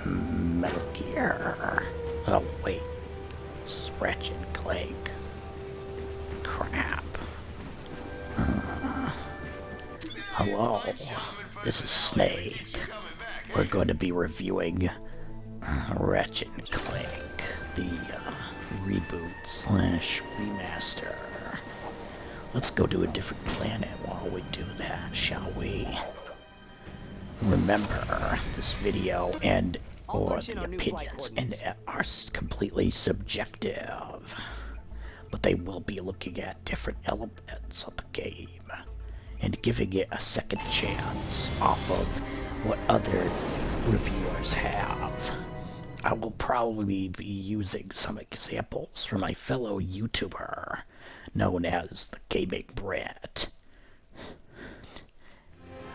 Metal Gear. Oh, wait. This is Ratchet Clank. Crap. Hello. This is Snake. We're going to be reviewing Ratchet Clank, the reboot slash remaster. Let's go to a different planet while we do that, shall we? Remember, this video and or the opinions are completely subjective, but they will be looking at different elements of the game and giving it a second chance off of what other reviewers have. I will probably be using some examples from my fellow YouTuber known as the Gaming Brat.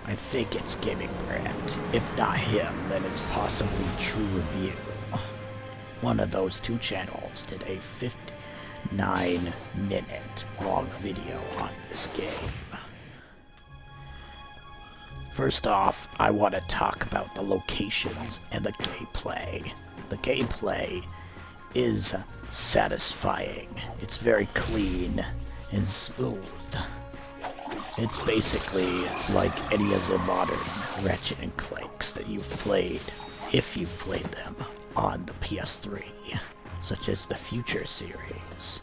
I think it's Gaming Brat. If not him, then it's possibly True Review. One of those two channels did a 59-minute long video on this game. First off, I want to talk about the locations and the gameplay. The gameplay is satisfying. It's very clean and smooth. It's basically like any of the modern Ratchet and Clanks that you've played, if you've played them on the PS3, such as the Future series.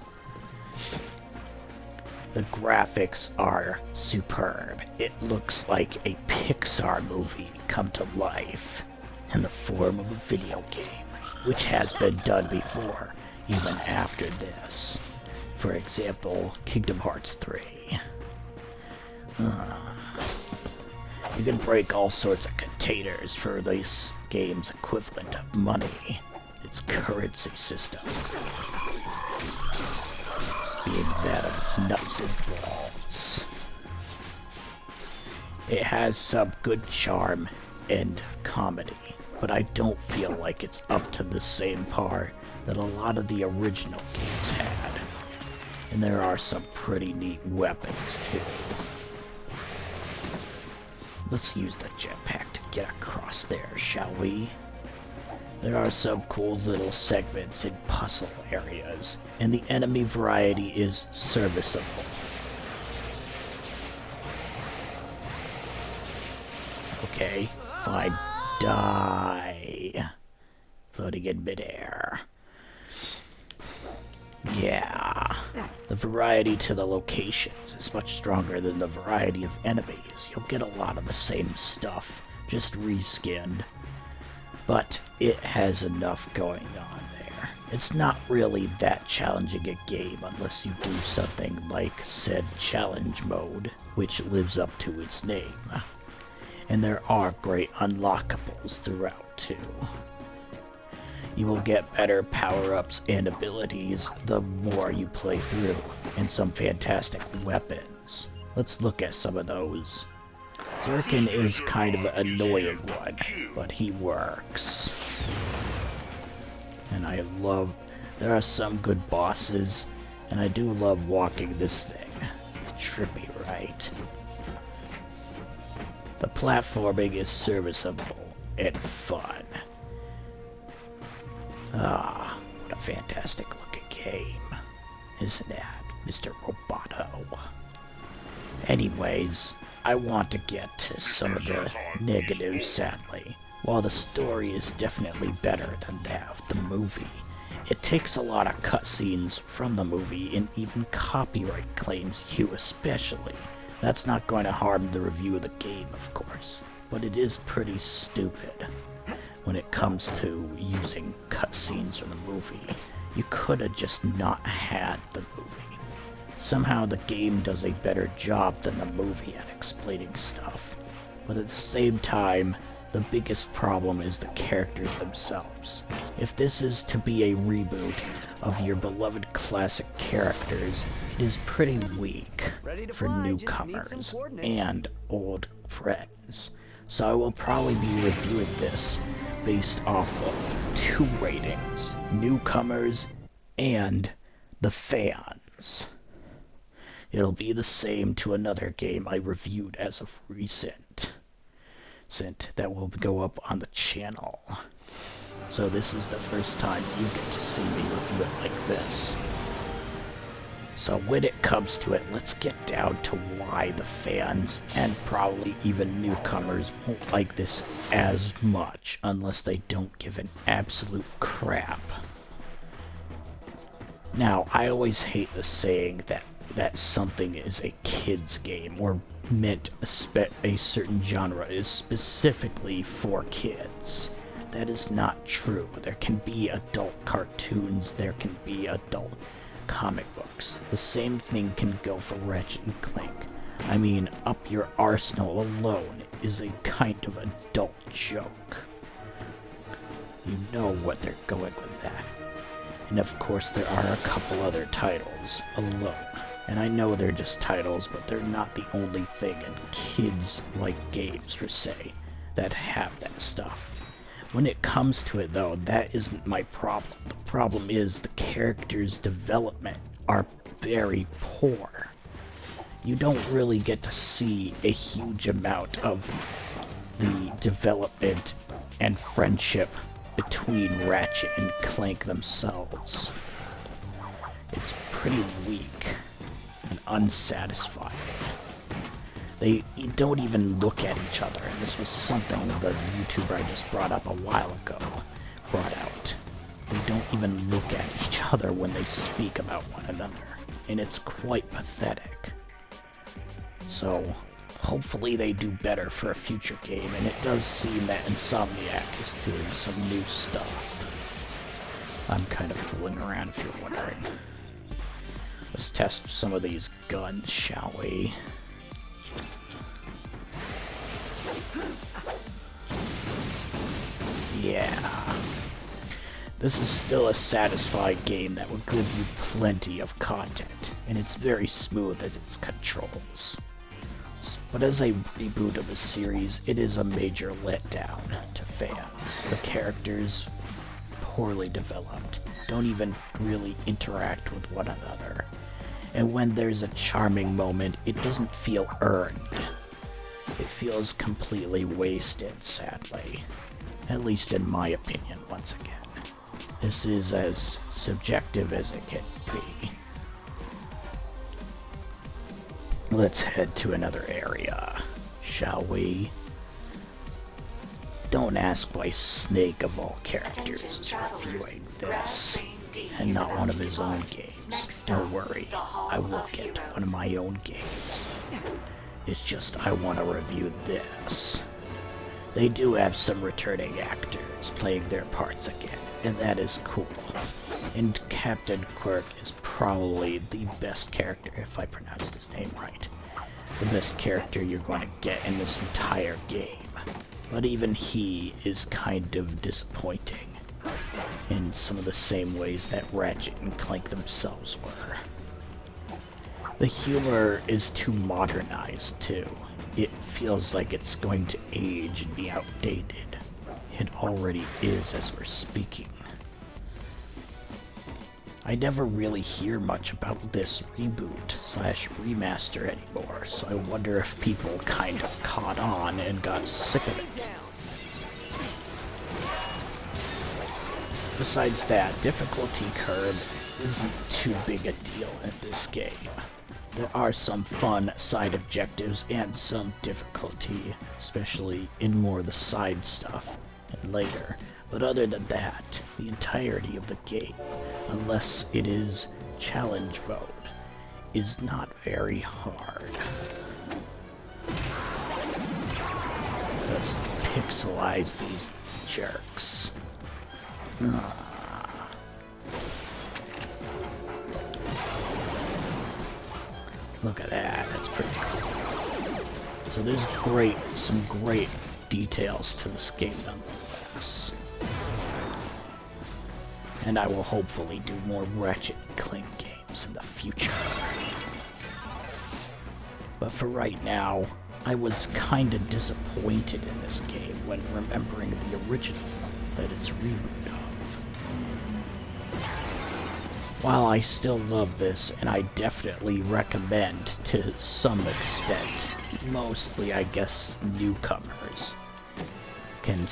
The graphics are superb. It looks like a Pixar movie come to life in the form of a video game, which has been done before, even after this. For example, Kingdom Hearts 3. You can break all sorts of containers for this game's equivalent of money, its currency system being that of nuts and bolts. It has some good charm and comedy, but I don't feel like it's up to the same par that a lot of the original games had. And there are some pretty neat weapons too. Let's use the jetpack to get across there, shall we? There are some cool little segments in puzzle areas, and the enemy variety is serviceable. Okay, fine. Die. Floating in midair. Yeah. The variety to the locations is much stronger than the variety of enemies. You'll get a lot of the same stuff, just reskinned. But it has enough going on there. It's not really that challenging a game unless you do something like said challenge mode, which lives up to its name. And there are great unlockables throughout too. You will get better power-ups and abilities the more you play through, and some fantastic weapons. Let's look at some of those. Zirkin is kind of an annoying one, but he works. And there are some good bosses, and I do love walking this thing. Trippy, right? The platforming is serviceable and fun. Ah, what a fantastic looking game. Isn't that, Mr. Roboto? Anyways, I want to get to some of the negatives, sadly. While the story is definitely better than that of the movie, it takes a lot of cutscenes from the movie and even copyright claims you especially. That's not going to harm the review of the game, of course, but it is pretty stupid when it comes to using cutscenes from the movie. You could have just not had the movie. Somehow the game does a better job than the movie at explaining stuff. But at the same time, the biggest problem is the characters themselves. If this is to be a reboot of your beloved classic characters, it is pretty weak for newcomers and old friends. So I will probably be reviewing this based off of two ratings: newcomers and the fans. It'll be the same to another game I reviewed as of recent that will go up on the channel. So this is the first time you get to see me review it like this. So when it comes to it, let's get down to why the fans, and probably even newcomers, won't like this as much unless they don't give an absolute crap. Now, I always hate the saying that something is a kid's game, or meant a certain genre is specifically for kids. That is not true. There can be adult cartoons, there can be adult comic books. The same thing can go for Ratchet and Clank. I mean, Up Your Arsenal alone is a kind of adult joke. You know what they're going with that. And of course there are a couple other titles alone. And I know they're just titles, but they're not the only thing in kids-like games, per se, that have that stuff. When it comes to it, though, that isn't my problem. The problem is the characters' development are very poor. You don't really get to see a huge amount of the development and friendship between Ratchet and Clank themselves. It's pretty weak and unsatisfying. They don't even look at each other, and this was something the YouTuber I just brought up a while ago brought out. They don't even look at each other when they speak about one another, and it's quite pathetic. So, hopefully they do better for a future game, and it does seem that Insomniac is doing some new stuff. I'm kind of fooling around if you're wondering. Let's test some of these guns, shall we? Yeah. This is still a satisfying game that will give you plenty of content, and it's very smooth at its controls. But as a reboot of the series, it is a major letdown to fans. The characters, poorly developed, don't even really interact with one another. And when there's a charming moment, it doesn't feel earned. It feels completely wasted, sadly. At least in my opinion, once again. This is as subjective as it can be. Let's head to another area, shall we? Don't ask why Snake of all characters is reviewing this, and not one of his own games. Don't worry, I will get to one of my own games. It's just I want to review this. They do have some returning actors playing their parts again, and that is cool. And Captain Quirk is probably the best character, if I pronounced his name right. The best character you're going to get in this entire game. But even he is kind of disappointing, in some of the same ways that Ratchet and Clank themselves were. The humor is too modernized, too. It feels like it's going to age and be outdated. It already is as we're speaking. I never really hear much about this reboot/remaster anymore, so I wonder if people kind of caught on and got sick of it. Besides that, difficulty curve isn't too big a deal in this game. There are some fun side objectives and some difficulty, especially in more of the side stuff and later. But other than that, the entirety of the game, unless it is challenge mode, is not very hard. Let's pixelize these jerks. Look at that, that's pretty cool. So there's some great details to this game nonetheless. And I will hopefully do more Ratchet & Clank games in the future. But for right now, I was kinda disappointed in this game when remembering the original that it's a reboot of. While I still love this, and I definitely recommend to some extent, mostly I guess newcomers can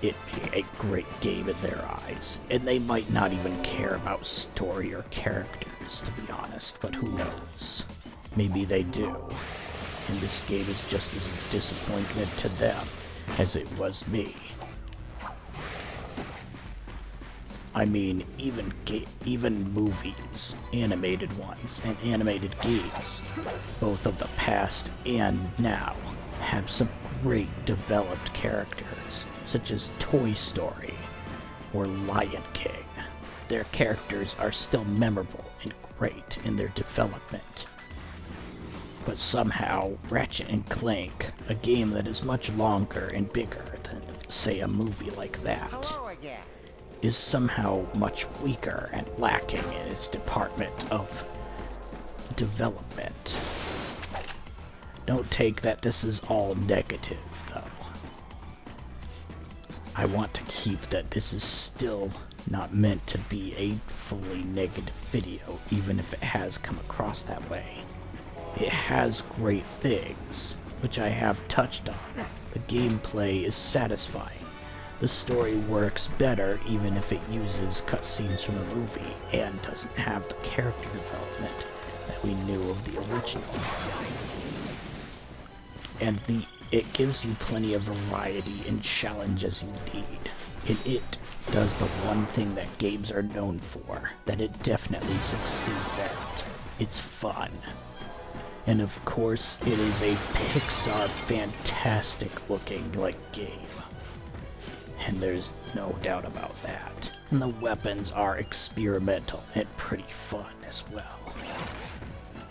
it being a great game in their eyes, and they might not even care about story or characters, to be honest, but who knows? Maybe they do, and this game is just as a disappointment to them as it was me. I mean, even movies, animated ones, and animated games, both of the past and now, have some great developed characters, such as Toy Story or Lion King. Their characters are still memorable and great in their development. But somehow, Ratchet & Clank, a game that is much longer and bigger than, say, a movie like that, is somehow much weaker and lacking in its department of development. Don't take that this is all negative, though. I want to keep that this is still not meant to be a fully negative video, even if it has come across that way. It has great things, which I have touched on. The gameplay is satisfying. The story works better even if it uses cutscenes from the movie and doesn't have the character development that we knew of the original. And it gives you plenty of variety and challenges you need. And it does the one thing that games are known for, that it definitely succeeds at. It's fun. And of course, it is a Pixar fantastic looking game. And there's no doubt about that. And the weapons are experimental and pretty fun as well.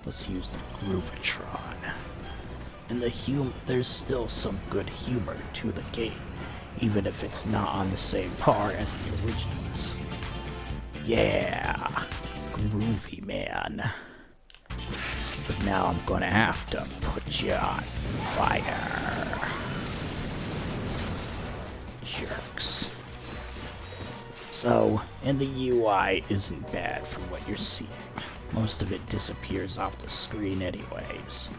Let's use the Groovatron. And there's still some good humor to the game, even if it's not on the same par as the originals. Yeah, groovy, man. But now I'm gonna have to put you on fire. Jerks. So, and the UI isn't bad from what you're seeing. Most of it disappears off the screen anyways.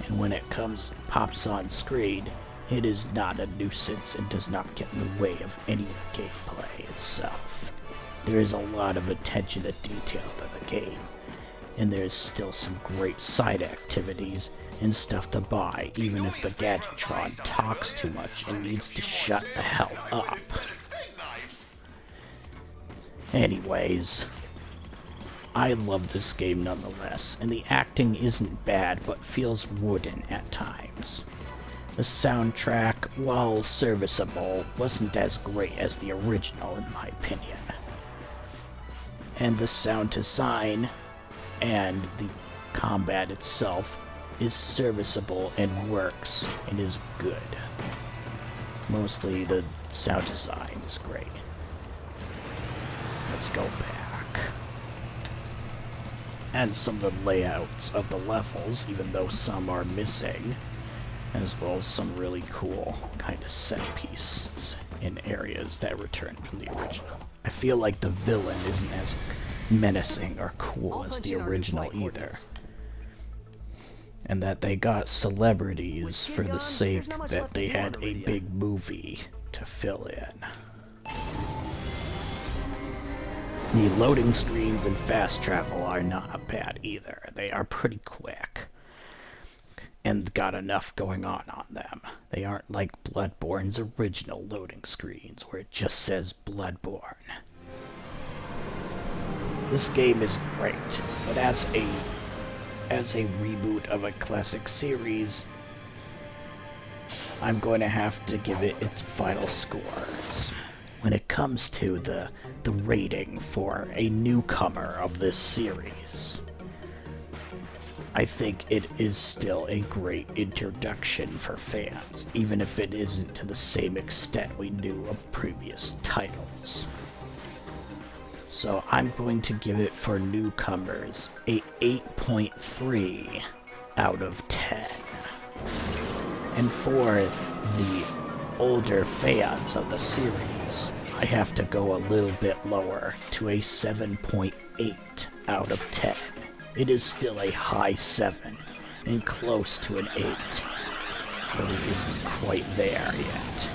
And when it pops on screen, it is not a nuisance and does not get in the way of any of the gameplay itself. There is a lot of attention to detail to the game, and there's still some great side activities and stuff to buy, even if the Gadgetron talks too much and needs to shut the hell up. Anyways, I love this game nonetheless, and the acting isn't bad but feels wooden at times. The soundtrack, while serviceable, wasn't as great as the original in my opinion. And the sound design and the combat itself is serviceable and works and is good. Mostly the sound design is great. Let's go back. And some of the layouts of the levels, even though some are missing, as well as some really cool kind of set pieces in areas that return from the original. I feel like the villain isn't as menacing or cool as the original either. And that they got celebrities for the sake that they had a big movie to fill in. The loading screens and fast travel are not bad either. They are pretty quick and got enough going on them. They aren't like Bloodborne's original loading screens where it just says Bloodborne. This game is great, but as a reboot of a classic series, I'm going to have to give it its final scores. When it comes to the rating for a newcomer of this series, I think it is still a great introduction for fans, even if it isn't to the same extent we knew of previous titles. So I'm going to give it, for newcomers, a 8.3 out of 10. And for the older fans of the series, I have to go a little bit lower to a 7.8 out of 10. It is still a high 7 and close to an 8, but it isn't quite there yet.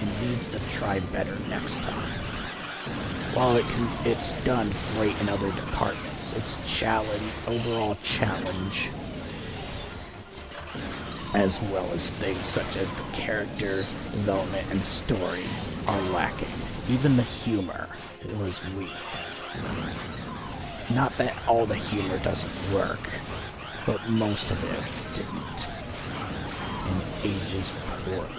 and needs to try better next time. While it's done great in other departments, its overall challenge, as well as things such as the character development and story, are lacking. Even the humor was weak. Not that all the humor doesn't work, but most of it didn't, and ages poorly.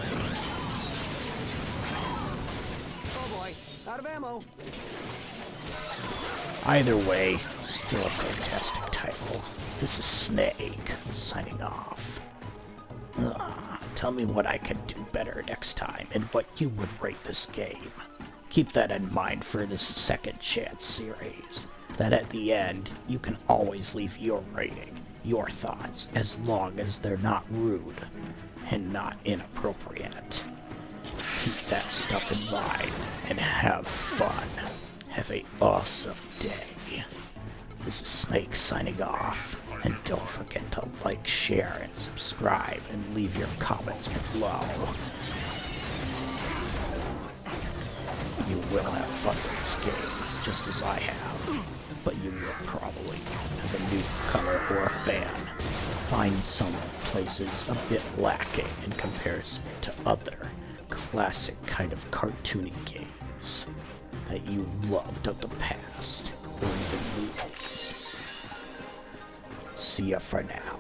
Oh boy, out of ammo. Either way, still a fantastic title. This is Snake, signing off. Tell me what I could do better next time, and what you would rate this game. Keep that in mind for this Second Chance series, that at the end, you can always leave your rating, your thoughts, as long as they're not rude and not inappropriate. Keep that stuff in mind, and have fun. Have an awesome day. This is Snake signing off, and don't forget to like, share, and subscribe, and leave your comments below. You will have fun with this game, just as I have, but you will probably, as a newcomer or a fan, find some places a bit lacking in comparison to other classic kind of cartoony games that you loved of the past, or even movies. See ya for now.